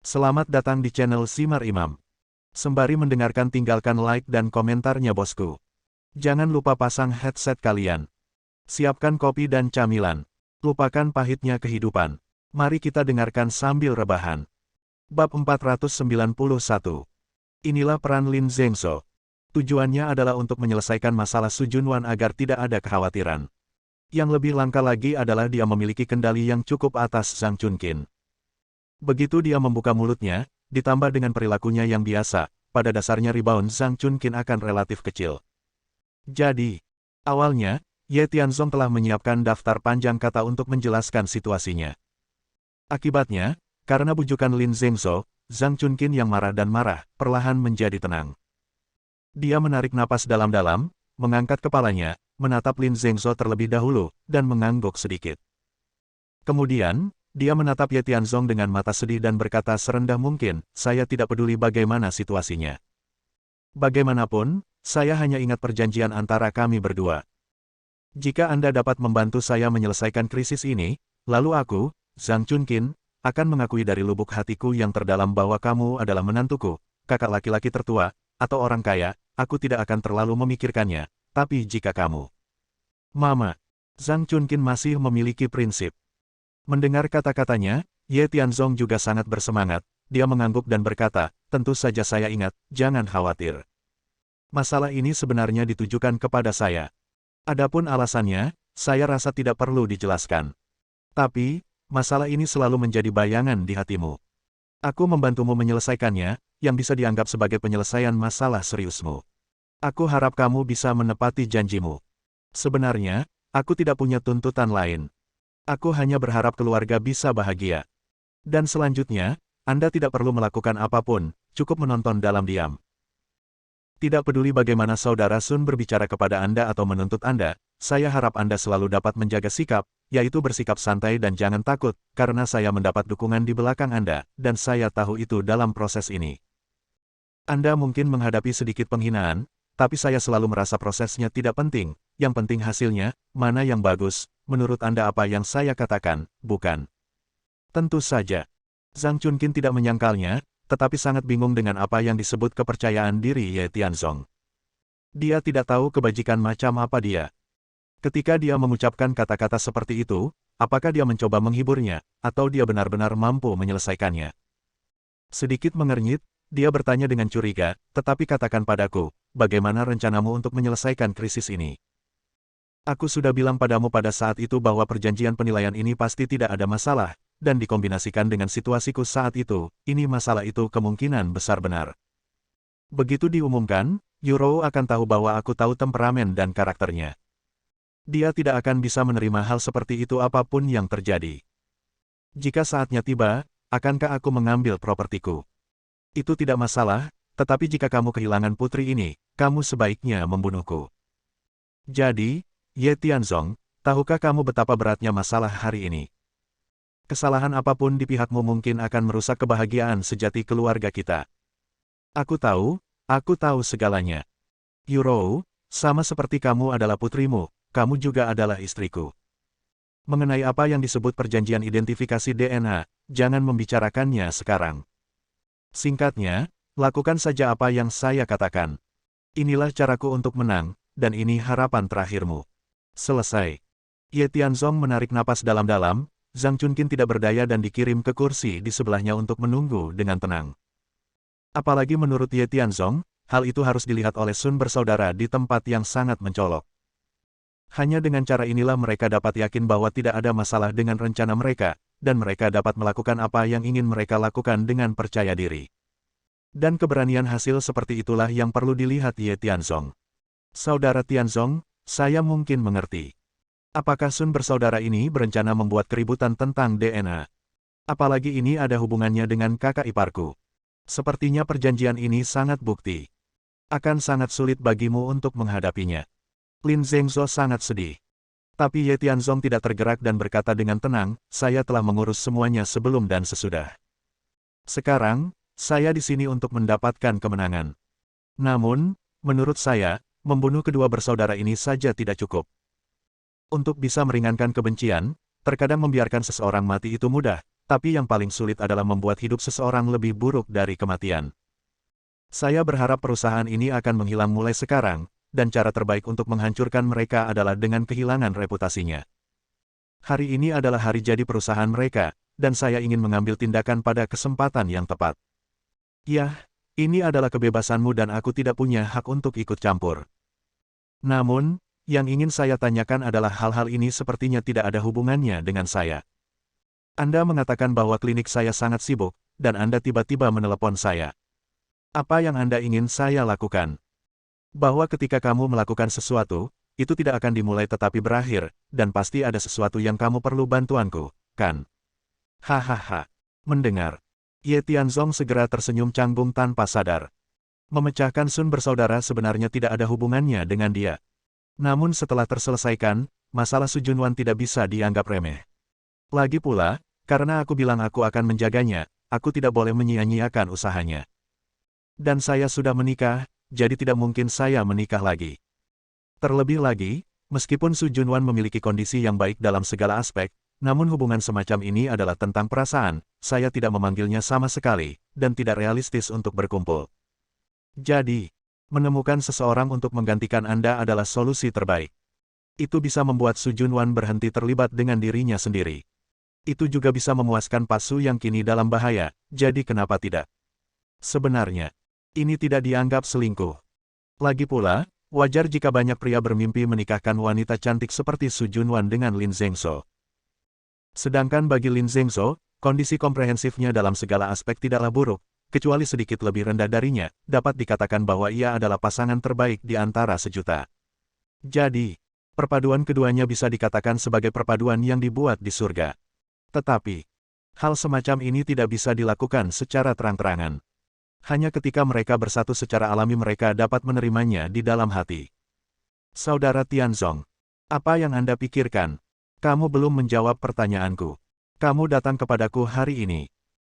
Selamat datang di channel Simar Imam. Sembari mendengarkan tinggalkan like dan komentarnya bosku. Jangan lupa pasang headset kalian. Siapkan kopi dan camilan. Lupakan pahitnya kehidupan. Mari kita dengarkan sambil rebahan. Bab 491. Inilah peran Lin Zengzhou. Tujuannya adalah untuk menyelesaikan masalah Su Junwan agar tidak ada kekhawatiran. Yang lebih langka lagi adalah dia memiliki kendali yang cukup atas Zhang Chunqin. Begitu dia membuka mulutnya, ditambah dengan perilakunya yang biasa, pada dasarnya rebound Zhang Chunqin akan relatif kecil. Jadi, awalnya, Ye Tianzong telah menyiapkan daftar panjang kata untuk menjelaskan situasinya. Akibatnya, karena bujukan Lin Zengzhou, Zhang Chunqin yang marah dan marah, perlahan menjadi tenang. Dia menarik napas dalam-dalam, mengangkat kepalanya, menatap Lin Zengzhou terlebih dahulu, dan mengangguk sedikit. Kemudian, dia menatap Ye Tianzong dengan mata sedih dan berkata serendah mungkin, saya tidak peduli bagaimana situasinya. Bagaimanapun, saya hanya ingat perjanjian antara kami berdua. Jika Anda dapat membantu saya menyelesaikan krisis ini, lalu aku, Zhang Chunqin, akan mengakui dari lubuk hatiku yang terdalam bahwa kamu adalah menantuku, kakak laki-laki tertua, atau orang kaya, aku tidak akan terlalu memikirkannya, tapi jika kamu... Mama, Zhang Chunqin masih memiliki prinsip. Mendengar kata-katanya, Ye Tianzong juga sangat bersemangat, dia mengangguk dan berkata, tentu saja saya ingat, jangan khawatir. Masalah ini sebenarnya ditujukan kepada saya. Adapun alasannya, saya rasa tidak perlu dijelaskan. Tapi, masalah ini selalu menjadi bayangan di hatimu. Aku membantumu menyelesaikannya, yang bisa dianggap sebagai penyelesaian masalah seriusmu. Aku harap kamu bisa menepati janjimu. Sebenarnya, aku tidak punya tuntutan lain. Aku hanya berharap keluarga bisa bahagia. Dan selanjutnya, Anda tidak perlu melakukan apapun, cukup menonton dalam diam. Tidak peduli bagaimana saudara Sun berbicara kepada Anda atau menuntut Anda, saya harap Anda selalu dapat menjaga sikap, yaitu bersikap santai dan jangan takut, karena saya mendapat dukungan di belakang Anda, dan saya tahu itu dalam proses ini. Anda mungkin menghadapi sedikit penghinaan, tapi saya selalu merasa prosesnya tidak penting, yang penting hasilnya, mana yang bagus, menurut Anda apa yang saya katakan, bukan? Tentu saja. Zhang Chunqin tidak menyangkalnya, tetapi sangat bingung dengan apa yang disebut kepercayaan diri Ye Tianzong. Dia tidak tahu kebajikan macam apa dia. Ketika dia mengucapkan kata-kata seperti itu, apakah dia mencoba menghiburnya, atau dia benar-benar mampu menyelesaikannya? Sedikit mengernyit, dia bertanya dengan curiga, tetapi katakan padaku, bagaimana rencanamu untuk menyelesaikan krisis ini? Aku sudah bilang padamu pada saat itu bahwa perjanjian penilaian ini pasti tidak ada masalah, dan dikombinasikan dengan situasiku saat itu, ini masalah itu kemungkinan besar benar. Begitu diumumkan, Yuro akan tahu bahwa aku tahu temperamen dan karakternya. Dia tidak akan bisa menerima hal seperti itu apapun yang terjadi. Jika saatnya tiba, akankah aku mengambil propertiku? Itu tidak masalah, tetapi jika kamu kehilangan putri ini, kamu sebaiknya membunuhku. Jadi, Ye Tianzong, tahukah kamu betapa beratnya masalah hari ini? Kesalahan apapun di pihakmu mungkin akan merusak kebahagiaan sejati keluarga kita. Aku tahu segalanya. Yuro, sama seperti kamu adalah putrimu, kamu juga adalah istriku. Mengenai apa yang disebut perjanjian identifikasi DNA, jangan membicarakannya sekarang. Singkatnya, lakukan saja apa yang saya katakan. Inilah caraku untuk menang, dan ini harapan terakhirmu. Selesai. Ye Tianzong menarik napas dalam-dalam, Zhang Chunqin tidak berdaya dan dikirim ke kursi di sebelahnya untuk menunggu dengan tenang. Apalagi menurut Ye Tianzong, hal itu harus dilihat oleh Sun bersaudara di tempat yang sangat mencolok. Hanya dengan cara inilah mereka dapat yakin bahwa tidak ada masalah dengan rencana mereka, dan mereka dapat melakukan apa yang ingin mereka lakukan dengan percaya diri. Dan keberanian hasil seperti itulah yang perlu dilihat Ye Tianzong. Saudara Tianzong, saya mungkin mengerti. Apakah Sun bersaudara ini berencana membuat keributan tentang DNA? Apalagi ini ada hubungannya dengan kakak iparku. Sepertinya perjanjian ini sangat bukti. Akan sangat sulit bagimu untuk menghadapinya. Lin Zengzhou sangat sedih. Tapi Ye Tianzong tidak tergerak dan berkata dengan tenang, saya telah mengurus semuanya sebelum dan sesudah. Sekarang, saya di sini untuk mendapatkan kemenangan. Namun, menurut saya, membunuh kedua bersaudara ini saja tidak cukup. Untuk bisa meringankan kebencian, terkadang membiarkan seseorang mati itu mudah, Tapi yang paling sulit adalah membuat hidup seseorang lebih buruk dari kematian. Saya berharap perusahaan ini akan menghilang mulai sekarang, dan cara terbaik untuk menghancurkan mereka adalah dengan kehilangan reputasinya. Hari ini adalah hari jadi perusahaan mereka, dan saya ingin mengambil tindakan pada kesempatan yang tepat. Yah, ini adalah kebebasanmu dan aku tidak punya hak untuk ikut campur. Namun, yang ingin saya tanyakan adalah hal-hal ini sepertinya tidak ada hubungannya dengan saya. Anda mengatakan bahwa klinik saya sangat sibuk, dan Anda tiba-tiba menelepon saya. Apa yang Anda ingin saya lakukan? Bahwa ketika kamu melakukan sesuatu, itu tidak akan dimulai tetapi berakhir, dan pasti ada sesuatu yang kamu perlu bantuanku, kan? Hahaha. Mendengar. Ye Tianzong segera tersenyum canggung tanpa sadar. Memecahkan Sun bersaudara sebenarnya tidak ada hubungannya dengan dia. Namun setelah terselesaikan, masalah Su Junwan tidak bisa dianggap remeh. Lagi pula, karena aku bilang aku akan menjaganya, aku tidak boleh menyia-nyiakan usahanya. Dan saya sudah menikah, jadi tidak mungkin saya menikah lagi. Terlebih lagi, meskipun Su Junwan memiliki kondisi yang baik dalam segala aspek, namun hubungan semacam ini adalah tentang perasaan, saya tidak memanggilnya sama sekali, dan tidak realistis untuk berkumpul. Jadi, menemukan seseorang untuk menggantikan Anda adalah solusi terbaik. Itu bisa membuat Su Junwan berhenti terlibat dengan dirinya sendiri. Itu juga bisa memuaskan Pak Su yang kini dalam bahaya, jadi kenapa tidak? Sebenarnya, ini tidak dianggap selingkuh. Lagi pula, wajar jika banyak pria bermimpi menikahkan wanita cantik seperti Su Junwan dengan Lin Zhengzhou. Sedangkan bagi Lin Zhengzhou, kondisi komprehensifnya dalam segala aspek tidaklah buruk, kecuali sedikit lebih rendah darinya, dapat dikatakan bahwa ia adalah pasangan terbaik di antara sejuta. Jadi, perpaduan keduanya bisa dikatakan sebagai perpaduan yang dibuat di surga. Tetapi, hal semacam ini tidak bisa dilakukan secara terang-terangan. Hanya ketika mereka bersatu secara alami mereka dapat menerimanya di dalam hati. Saudara Tianzong, apa yang Anda pikirkan? Kamu belum menjawab pertanyaanku. Kamu datang kepadaku hari ini.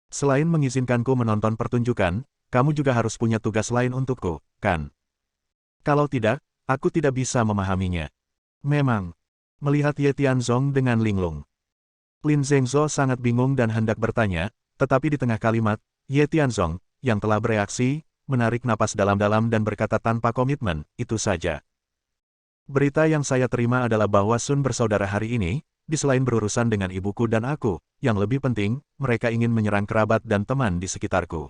Selain mengizinkanku menonton pertunjukan, kamu juga harus punya tugas lain untukku, kan? Kalau tidak, aku tidak bisa memahaminya. Memang. Melihat Ye Tianzong dengan linglung. Lin Zhengzhou sangat bingung dan hendak bertanya, tetapi di tengah kalimat, Ye Tianzong, yang telah bereaksi, menarik napas dalam-dalam dan berkata tanpa komitmen, itu saja. Berita yang saya terima adalah bahwa Sun bersaudara hari ini, di selain berurusan dengan ibuku dan aku, yang lebih penting, mereka ingin menyerang kerabat dan teman di sekitarku.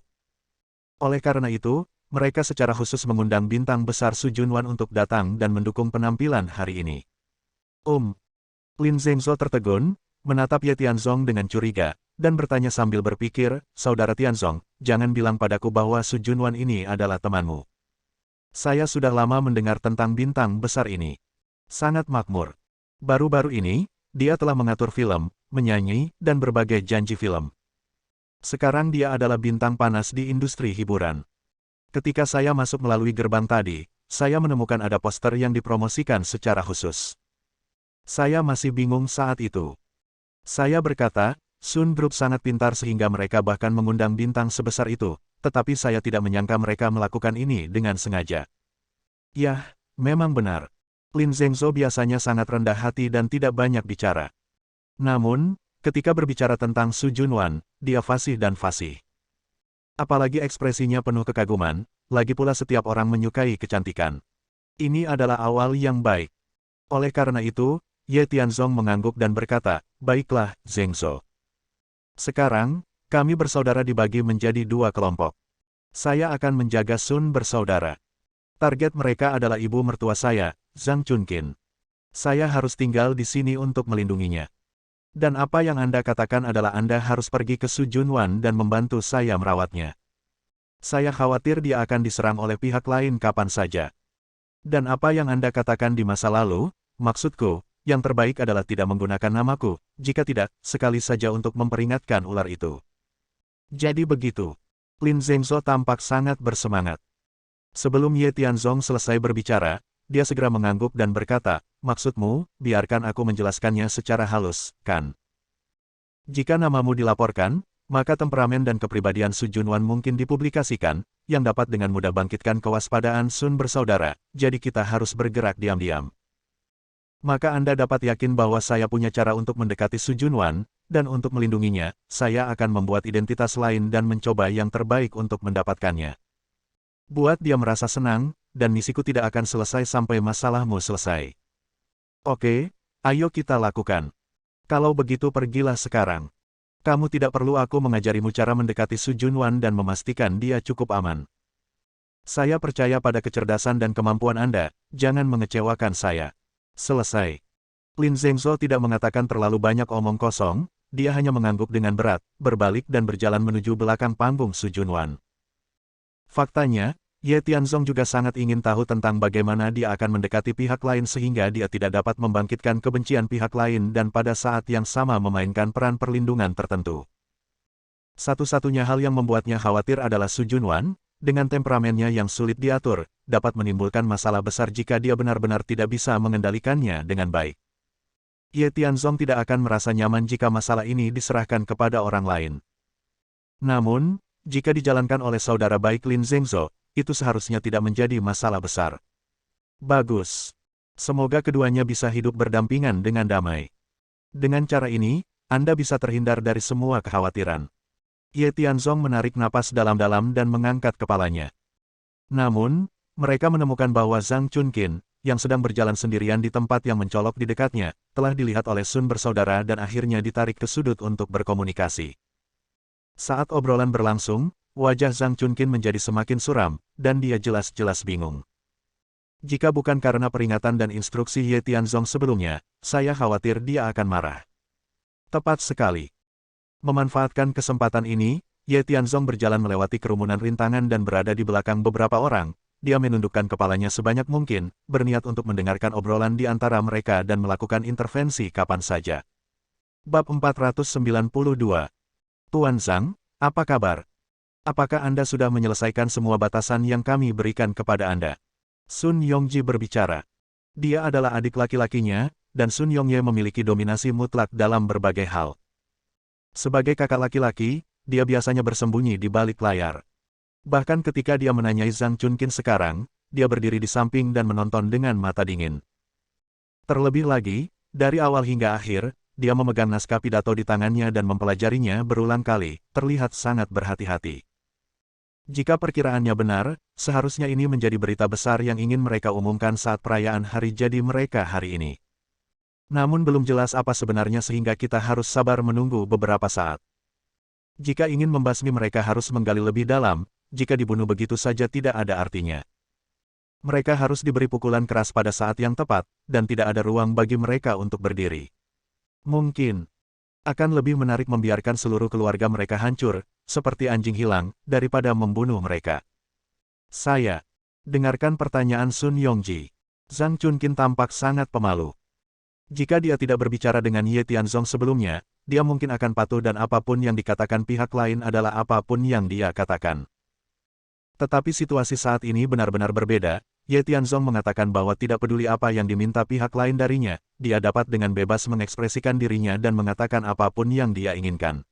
Oleh karena itu, mereka secara khusus mengundang bintang besar Su Junwan untuk datang dan mendukung penampilan hari ini. Lin Zhengzhou tertegun, menatap Ye Tianzong dengan curiga, dan bertanya sambil berpikir, Saudara Tianzong, jangan bilang padaku bahwa Su Junwan ini adalah temanmu. Saya sudah lama mendengar tentang bintang besar ini. Sangat makmur. Baru-baru ini, dia telah mengatur film, menyanyi, dan berbagai janji film. Sekarang dia adalah bintang panas di industri hiburan. Ketika saya masuk melalui gerbang tadi, saya menemukan ada poster yang dipromosikan secara khusus. Saya masih bingung saat itu. Saya berkata, Sun Group sangat pintar sehingga mereka bahkan mengundang bintang sebesar itu, tetapi saya tidak menyangka mereka melakukan ini dengan sengaja. Yah, memang benar. Lin Zhengzhou biasanya sangat rendah hati dan tidak banyak bicara. Namun, ketika berbicara tentang Su Junwan, dia fasih dan fasih. Apalagi ekspresinya penuh kekaguman, lagi pula setiap orang menyukai kecantikan. Ini adalah awal yang baik. Oleh karena itu, Ye Tianzong mengangguk dan berkata, baiklah, Zhengzhou. Sekarang, kami bersaudara dibagi menjadi dua kelompok. Saya akan menjaga Sun bersaudara. Target mereka adalah ibu mertua saya, Zhang Chunqin. Saya harus tinggal di sini untuk melindunginya. Dan apa yang Anda katakan adalah Anda harus pergi ke Su Junwan dan membantu saya merawatnya. Saya khawatir dia akan diserang oleh pihak lain kapan saja. Dan apa yang Anda katakan di masa lalu, maksudku, yang terbaik adalah tidak menggunakan namaku, jika tidak, sekali saja untuk memperingatkan ular itu. Jadi begitu. Lin Zhengzhou tampak sangat bersemangat. Sebelum Ye Tianzong selesai berbicara, dia segera mengangguk dan berkata, maksudmu, biarkan aku menjelaskannya secara halus, kan? Jika namamu dilaporkan, maka temperamen dan kepribadian Su Junwan mungkin dipublikasikan, yang dapat dengan mudah bangkitkan kewaspadaan Sun bersaudara, jadi kita harus bergerak diam-diam. Maka Anda dapat yakin bahwa saya punya cara untuk mendekati Su Junwan, dan untuk melindunginya, saya akan membuat identitas lain dan mencoba yang terbaik untuk mendapatkannya. Buat dia merasa senang, dan misiku tidak akan selesai sampai masalahmu selesai. Oke, ayo kita lakukan. Kalau begitu pergilah sekarang. Kamu tidak perlu aku mengajarimu cara mendekati Su Junwan dan memastikan dia cukup aman. Saya percaya pada kecerdasan dan kemampuan Anda, jangan mengecewakan saya. Selesai. Lin Zhengzhou tidak mengatakan terlalu banyak omong kosong, dia hanya mengangguk dengan berat, berbalik dan berjalan menuju belakang panggung Su Junwan. Faktanya, Ye Tianzong juga sangat ingin tahu tentang bagaimana dia akan mendekati pihak lain sehingga dia tidak dapat membangkitkan kebencian pihak lain dan pada saat yang sama memainkan peran perlindungan tertentu. Satu-satunya hal yang membuatnya khawatir adalah Su Junwan, dengan temperamennya yang sulit diatur, dapat menimbulkan masalah besar jika dia benar-benar tidak bisa mengendalikannya dengan baik. Ye Tianzong tidak akan merasa nyaman jika masalah ini diserahkan kepada orang lain. Namun, jika dijalankan oleh saudara baik Lin Zhengzhou, itu seharusnya tidak menjadi masalah besar. Bagus. Semoga keduanya bisa hidup berdampingan dengan damai. Dengan cara ini, Anda bisa terhindar dari semua kekhawatiran. Ye Tianzong menarik napas dalam-dalam dan mengangkat kepalanya. Namun, mereka menemukan bahwa Zhang Chunqin, yang sedang berjalan sendirian di tempat yang mencolok di dekatnya, telah dilihat oleh Sun bersaudara dan akhirnya ditarik ke sudut untuk berkomunikasi. Saat obrolan berlangsung, wajah Zhang Chunqin menjadi semakin suram, dan dia jelas-jelas bingung. Jika bukan karena peringatan dan instruksi Ye Tianzong sebelumnya, saya khawatir dia akan marah. Tepat sekali. Memanfaatkan kesempatan ini, Ye Tianzong berjalan melewati kerumunan rintangan dan berada di belakang beberapa orang. Dia menundukkan kepalanya sebanyak mungkin, berniat untuk mendengarkan obrolan di antara mereka dan melakukan intervensi kapan saja. Bab 492. Tuan Zhang, apa kabar? Apakah Anda sudah menyelesaikan semua batasan yang kami berikan kepada Anda? Sun Yongji berbicara. Dia adalah adik laki-lakinya, dan Sun Yongye memiliki dominasi mutlak dalam berbagai hal. Sebagai kakak laki-laki, dia biasanya bersembunyi di balik layar. Bahkan ketika dia menanyai Zhang Chunqin sekarang, dia berdiri di samping dan menonton dengan mata dingin. Terlebih lagi, dari awal hingga akhir, dia memegang naskah pidato di tangannya dan mempelajarinya berulang kali, terlihat sangat berhati-hati. Jika perkiraannya benar, seharusnya ini menjadi berita besar yang ingin mereka umumkan saat perayaan hari jadi mereka hari ini. Namun belum jelas apa sebenarnya sehingga kita harus sabar menunggu beberapa saat. Jika ingin membasmi mereka harus menggali lebih dalam, jika dibunuh begitu saja tidak ada artinya. Mereka harus diberi pukulan keras pada saat yang tepat, dan tidak ada ruang bagi mereka untuk berdiri. Mungkin akan lebih menarik membiarkan seluruh keluarga mereka hancur, seperti anjing hilang, daripada membunuh mereka. Saya. Dengarkan pertanyaan Sun Yongji. Zhang Chunqin tampak sangat pemalu. Jika dia tidak berbicara dengan Ye Tianzong sebelumnya, dia mungkin akan patuh dan apapun yang dikatakan pihak lain adalah apapun yang dia katakan. Tetapi situasi saat ini benar-benar berbeda. Ye Tianzong mengatakan bahwa tidak peduli apa yang diminta pihak lain darinya, dia dapat dengan bebas mengekspresikan dirinya dan mengatakan apapun yang dia inginkan.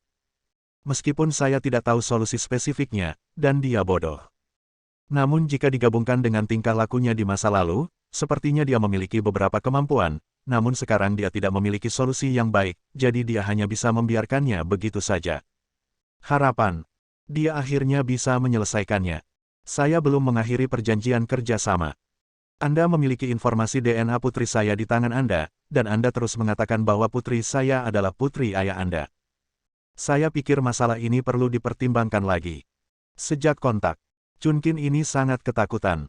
Meskipun saya tidak tahu solusi spesifiknya, dan dia bodoh. Namun jika digabungkan dengan tingkah lakunya di masa lalu, sepertinya dia memiliki beberapa kemampuan, namun sekarang dia tidak memiliki solusi yang baik, jadi dia hanya bisa membiarkannya begitu saja. Harapan. Dia akhirnya bisa menyelesaikannya. Saya belum mengakhiri perjanjian kerja sama. Anda memiliki informasi DNA putri saya di tangan Anda, dan Anda terus mengatakan bahwa putri saya adalah putri ayah Anda. Saya pikir masalah ini perlu dipertimbangkan lagi. Sejak kontak, Chunqin ini sangat ketakutan.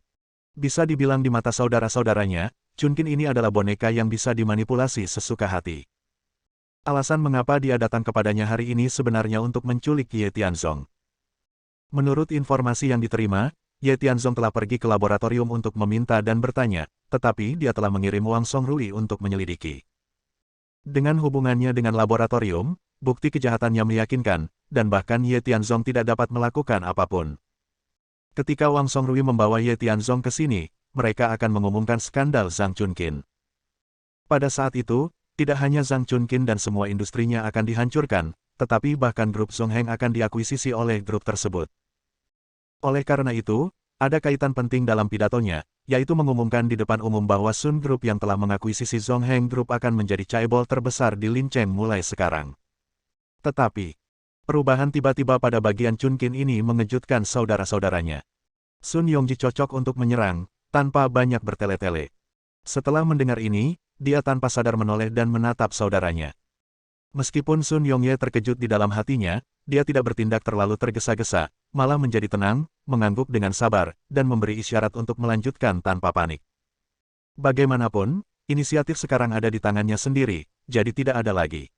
Bisa dibilang di mata saudara-saudaranya, Chunqin ini adalah boneka yang bisa dimanipulasi sesuka hati. Alasan mengapa dia datang kepadanya hari ini sebenarnya untuk menculik Ye Tianzong. Menurut informasi yang diterima, Ye Tianzong telah pergi ke laboratorium untuk meminta dan bertanya, tetapi dia telah mengirim Wang Songrui untuk menyelidiki. Dengan hubungannya dengan laboratorium, bukti kejahatannya meyakinkan, dan bahkan Ye Tianzong tidak dapat melakukan apapun. Ketika Wang Songrui membawa Ye Tianzong ke sini, mereka akan mengumumkan skandal Zhang Chunqin. Pada saat itu, tidak hanya Zhang Chunqin dan semua industrinya akan dihancurkan, tetapi bahkan grup Zongheng akan diakuisisi oleh grup tersebut. Oleh karena itu, ada kaitan penting dalam pidatonya, yaitu mengumumkan di depan umum bahwa Sun Group yang telah mengakuisisi Zongheng Group akan menjadi chaebol terbesar di Lincheng mulai sekarang. Tetapi, perubahan tiba-tiba pada bagian Chunkin ini mengejutkan saudara-saudaranya. Sun Yongji cocok untuk menyerang, tanpa banyak bertele-tele. Setelah mendengar ini, dia tanpa sadar menoleh dan menatap saudaranya. Meskipun Sun Yongye terkejut di dalam hatinya, dia tidak bertindak terlalu tergesa-gesa, malah menjadi tenang, mengangguk dengan sabar, dan memberi isyarat untuk melanjutkan tanpa panik. Bagaimanapun, inisiatif sekarang ada di tangannya sendiri, jadi tidak ada lagi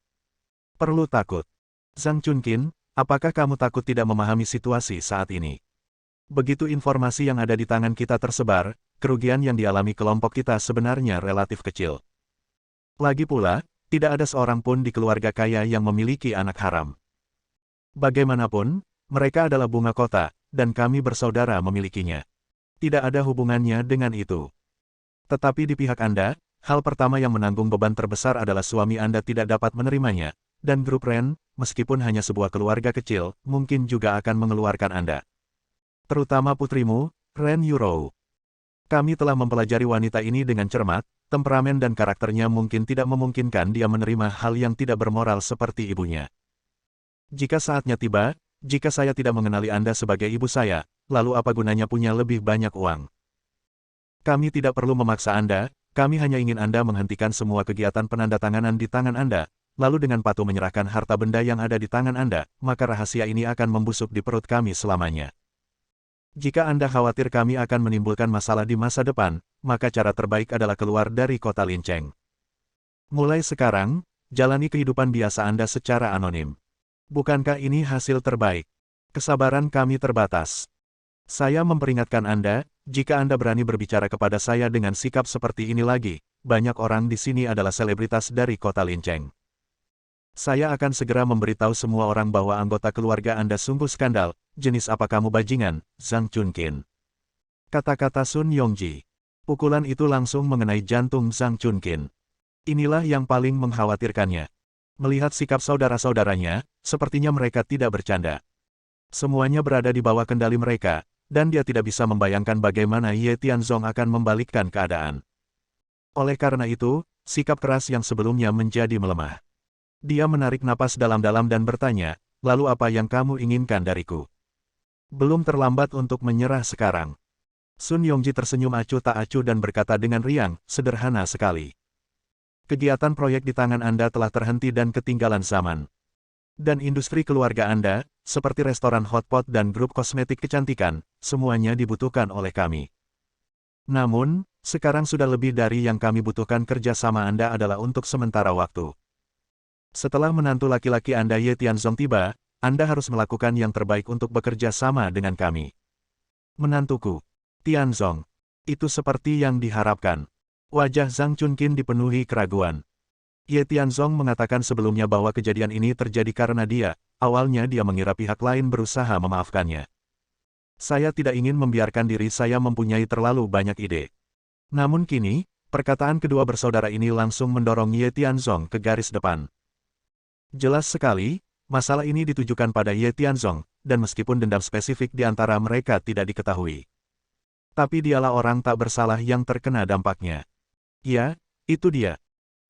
perlu takut. Zhang Chunkin, apakah kamu takut tidak memahami situasi saat ini? Begitu informasi yang ada di tangan kita tersebar, kerugian yang dialami kelompok kita sebenarnya relatif kecil. Lagi pula, tidak ada seorang pun di keluarga kaya yang memiliki anak haram. Bagaimanapun, mereka adalah bunga kota, dan kami bersaudara memilikinya. Tidak ada hubungannya dengan itu. Tetapi di pihak Anda, hal pertama yang menanggung beban terbesar adalah suami Anda tidak dapat menerimanya, dan grup Ren, meskipun hanya sebuah keluarga kecil, mungkin juga akan mengeluarkan Anda. Terutama putrimu, Ren Yurou. Kami telah mempelajari wanita ini dengan cermat, temperamen dan karakternya mungkin tidak memungkinkan dia menerima hal yang tidak bermoral seperti ibunya. Jika saatnya tiba, jika saya tidak mengenali Anda sebagai ibu saya, lalu apa gunanya punya lebih banyak uang? Kami tidak perlu memaksa Anda, kami hanya ingin Anda menghentikan semua kegiatan penandatanganan di tangan Anda, lalu dengan patuh menyerahkan harta benda yang ada di tangan Anda, maka rahasia ini akan membusuk di perut kami selamanya. Jika Anda khawatir kami akan menimbulkan masalah di masa depan, maka cara terbaik adalah keluar dari kota Linceng. Mulai sekarang, jalani kehidupan biasa Anda secara anonim. Bukankah ini hasil terbaik? Kesabaran kami terbatas. Saya memperingatkan Anda, jika Anda berani berbicara kepada saya dengan sikap seperti ini lagi, banyak orang di sini adalah selebritas dari kota Linceng. Saya akan segera memberitahu semua orang bahwa anggota keluarga Anda sungguh skandal. Jenis apa kamu bajingan, Zhang Chunkin? Kata-kata Sun Yongji. Pukulan itu langsung mengenai jantung Zhang Chunkin. Inilah yang paling mengkhawatirkannya. Melihat sikap saudara-saudaranya, sepertinya mereka tidak bercanda. Semuanya berada di bawah kendali mereka, dan dia tidak bisa membayangkan bagaimana Ye Tianzong akan membalikkan keadaan. Oleh karena itu, sikap keras yang sebelumnya menjadi melemah. Dia menarik napas dalam-dalam dan bertanya, lalu apa yang kamu inginkan dariku? Belum terlambat untuk menyerah sekarang. Sun Yongji tersenyum acuh tak acuh dan berkata dengan riang, sederhana sekali. Kegiatan proyek di tangan Anda telah terhenti dan ketinggalan zaman. Dan industri keluarga Anda, seperti restoran hotpot dan grup kosmetik kecantikan, semuanya dibutuhkan oleh kami. Namun, sekarang sudah lebih dari yang kami butuhkan. Kerjasama Anda adalah untuk sementara waktu. Setelah menantu laki-laki Anda Ye Tianzong tiba, Anda harus melakukan yang terbaik untuk bekerja sama dengan kami. Menantuku, Tianzong. Itu seperti yang diharapkan. Wajah Zhang Chunkin dipenuhi keraguan. Ye Tianzong mengatakan sebelumnya bahwa kejadian ini terjadi karena awalnya dia mengira pihak lain berusaha memaafkannya. Saya tidak ingin membiarkan diri saya mempunyai terlalu banyak ide. Namun kini, perkataan kedua bersaudara ini langsung mendorong Ye Tianzong ke garis depan. Jelas sekali, masalah ini ditujukan pada Ye Tianzong, dan meskipun dendam spesifik di antara mereka tidak diketahui. Tapi dialah orang tak bersalah yang terkena dampaknya. Ya, itu dia.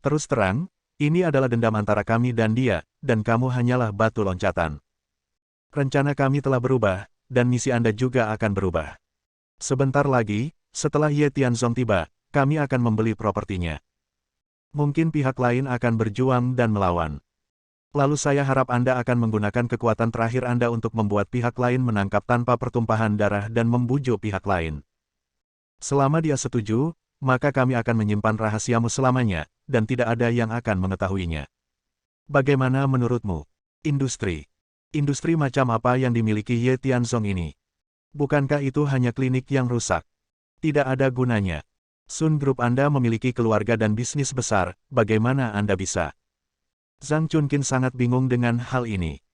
Terus terang, ini adalah dendam antara kami dan dia, dan kamu hanyalah batu loncatan. Rencana kami telah berubah, dan misi Anda juga akan berubah. Sebentar lagi, setelah Ye Tianzong tiba, kami akan membeli propertinya. Mungkin pihak lain akan berjuang dan melawan. Lalu saya harap Anda akan menggunakan kekuatan terakhir Anda untuk membuat pihak lain menangkap tanpa pertumpahan darah dan membujuk pihak lain. Selama dia setuju, maka kami akan menyimpan rahasiamu selamanya, dan tidak ada yang akan mengetahuinya. Bagaimana menurutmu? Industri macam apa yang dimiliki Ye Tianzong ini? Bukankah itu hanya klinik yang rusak? Tidak ada gunanya. Sun Group Anda memiliki keluarga dan bisnis besar, bagaimana Anda bisa? Zhang Chunkin sangat bingung dengan hal ini.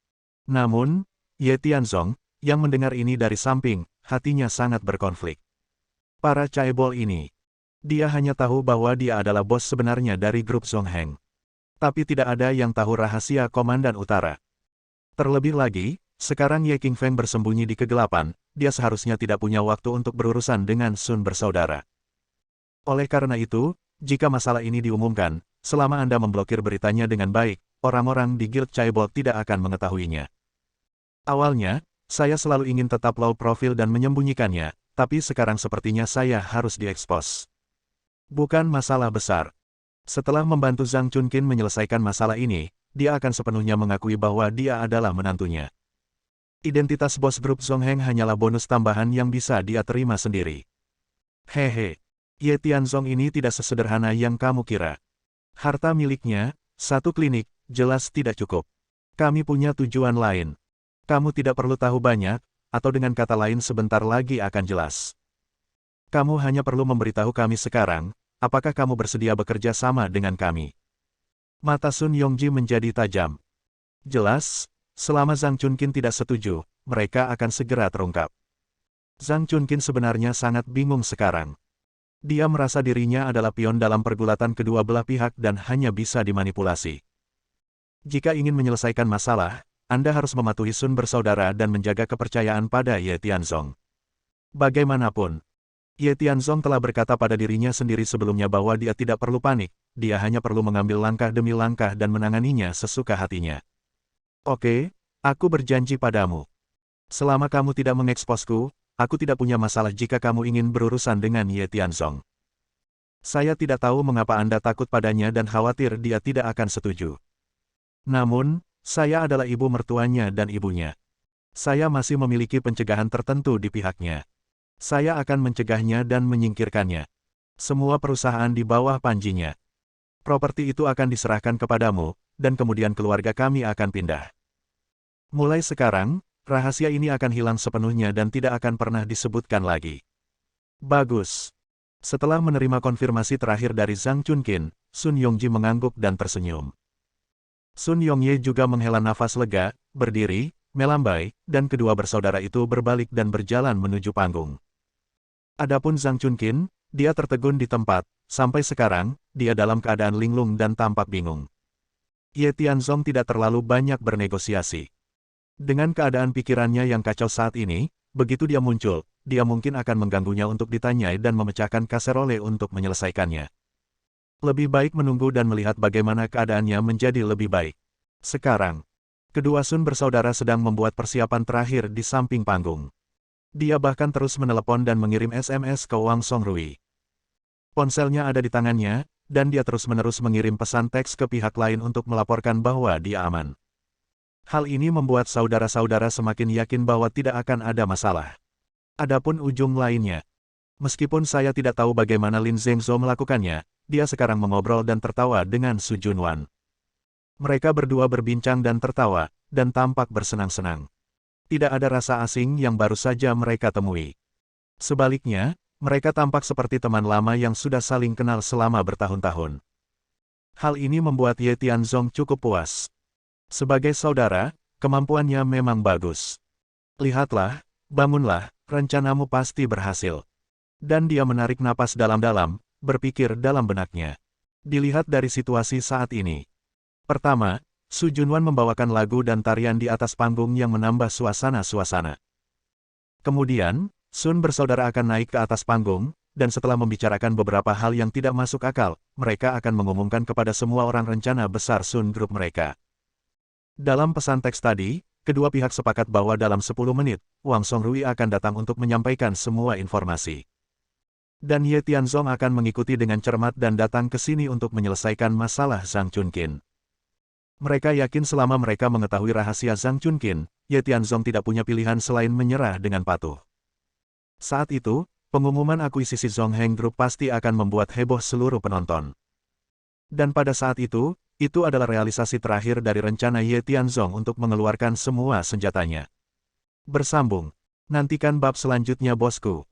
Namun, Ye Tianzong, yang mendengar ini dari samping, hatinya sangat berkonflik. Para caebol ini. Dia hanya tahu bahwa dia adalah bos sebenarnya dari grup Zongheng. Tapi tidak ada yang tahu rahasia Komandan Utara. Terlebih lagi, sekarang Ye Qingfeng bersembunyi di kegelapan, dia seharusnya tidak punya waktu untuk berurusan dengan Sun bersaudara. Oleh karena itu, jika masalah ini diumumkan, selama Anda memblokir beritanya dengan baik, orang-orang di Guild Chaebol tidak akan mengetahuinya. Awalnya, saya selalu ingin tetap low profile dan menyembunyikannya, tapi sekarang sepertinya saya harus diekspos. Bukan masalah besar. Setelah membantu Zhang Chunkin menyelesaikan masalah ini, dia akan sepenuhnya mengakui bahwa dia adalah menantunya. Identitas bos grup Zongheng hanyalah bonus tambahan yang bisa dia terima sendiri. Hehe, Ye Tianzong ini tidak sesederhana yang kamu kira. Harta miliknya, satu klinik, jelas tidak cukup. Kami punya tujuan lain. Kamu tidak perlu tahu banyak, atau dengan kata lain sebentar lagi akan jelas. Kamu hanya perlu memberitahu kami sekarang, apakah kamu bersedia bekerja sama dengan kami? Mata Sun Yongji menjadi tajam. Jelas, selama Zhang Chunkin tidak setuju, mereka akan segera terungkap. Zhang Chunkin sebenarnya sangat bingung sekarang. Dia merasa dirinya adalah pion dalam pergulatan kedua belah pihak dan hanya bisa dimanipulasi. Jika ingin menyelesaikan masalah, Anda harus mematuhi Sun bersaudara dan menjaga kepercayaan pada Ye Tianzong. Bagaimanapun, Ye Tianzong telah berkata pada dirinya sendiri sebelumnya bahwa dia tidak perlu panik, dia hanya perlu mengambil langkah demi langkah dan menanganinya sesuka hatinya. Oke, aku berjanji padamu. Selama kamu tidak mengeksposku, aku tidak punya masalah jika kamu ingin berurusan dengan Ye Tianzong. Saya tidak tahu mengapa Anda takut padanya dan khawatir dia tidak akan setuju. Namun, saya adalah ibu mertuanya dan ibunya. Saya masih memiliki pencegahan tertentu di pihaknya. Saya akan mencegahnya dan menyingkirkannya. Semua perusahaan di bawah panjinya. Properti itu akan diserahkan kepadamu, dan kemudian keluarga kami akan pindah. Mulai sekarang, rahasia ini akan hilang sepenuhnya dan tidak akan pernah disebutkan lagi. Bagus. Setelah menerima konfirmasi terakhir dari Zhang Chunkin, Sun Yongji mengangguk dan tersenyum. Sun Yongye juga menghela nafas lega, berdiri, melambai, dan kedua bersaudara itu berbalik dan berjalan menuju panggung. Adapun Zhang Chunkin, dia tertegun di tempat, sampai sekarang, dia dalam keadaan linglung dan tampak bingung. Ye Tianzong tidak terlalu banyak bernegosiasi. Dengan keadaan pikirannya yang kacau saat ini, begitu dia muncul, dia mungkin akan mengganggunya untuk ditanyai dan memecahkan kaserole untuk menyelesaikannya. Lebih baik menunggu dan melihat bagaimana keadaannya menjadi lebih baik. Sekarang, kedua Sun bersaudara sedang membuat persiapan terakhir di samping panggung. Dia bahkan terus menelepon dan mengirim SMS ke Wang Songrui. Ponselnya ada di tangannya, dan dia terus-menerus mengirim pesan teks ke pihak lain untuk melaporkan bahwa dia aman. Hal ini membuat saudara-saudara semakin yakin bahwa tidak akan ada masalah. Adapun ujung lainnya, meskipun saya tidak tahu bagaimana Lin Zhengzhou melakukannya, dia sekarang mengobrol dan tertawa dengan Su Junwan. Mereka berdua berbincang dan tertawa, dan tampak bersenang-senang. Tidak ada rasa asing yang baru saja mereka temui. Sebaliknya, mereka tampak seperti teman lama yang sudah saling kenal selama bertahun-tahun. Hal ini membuat Ye Tianzong cukup puas. Sebagai saudara, kemampuannya memang bagus. Lihatlah, bangunlah, rencanamu pasti berhasil. Dan dia menarik napas dalam-dalam, berpikir dalam benaknya. Dilihat dari situasi saat ini. Pertama, Su Junwan membawakan lagu dan tarian di atas panggung yang menambah suasana-suasana. Kemudian, Sun bersaudara akan naik ke atas panggung, dan setelah membicarakan beberapa hal yang tidak masuk akal, mereka akan mengumumkan kepada semua orang rencana besar Sun Group mereka. Dalam pesan teks tadi, kedua pihak sepakat bahwa dalam 10 menit, Wang Songrui akan datang untuk menyampaikan semua informasi. Dan Ye Tianzong akan mengikuti dengan cermat dan datang ke sini untuk menyelesaikan masalah Zhang Chunkin. Mereka yakin selama mereka mengetahui rahasia Zhang Chunkin, Ye Tianzong tidak punya pilihan selain menyerah dengan patuh. Saat itu, pengumuman akuisisi Zongheng Group pasti akan membuat heboh seluruh penonton. Dan pada saat itu adalah realisasi terakhir dari rencana Ye Tianzong untuk mengeluarkan semua senjatanya. Bersambung. Nantikan bab selanjutnya bosku.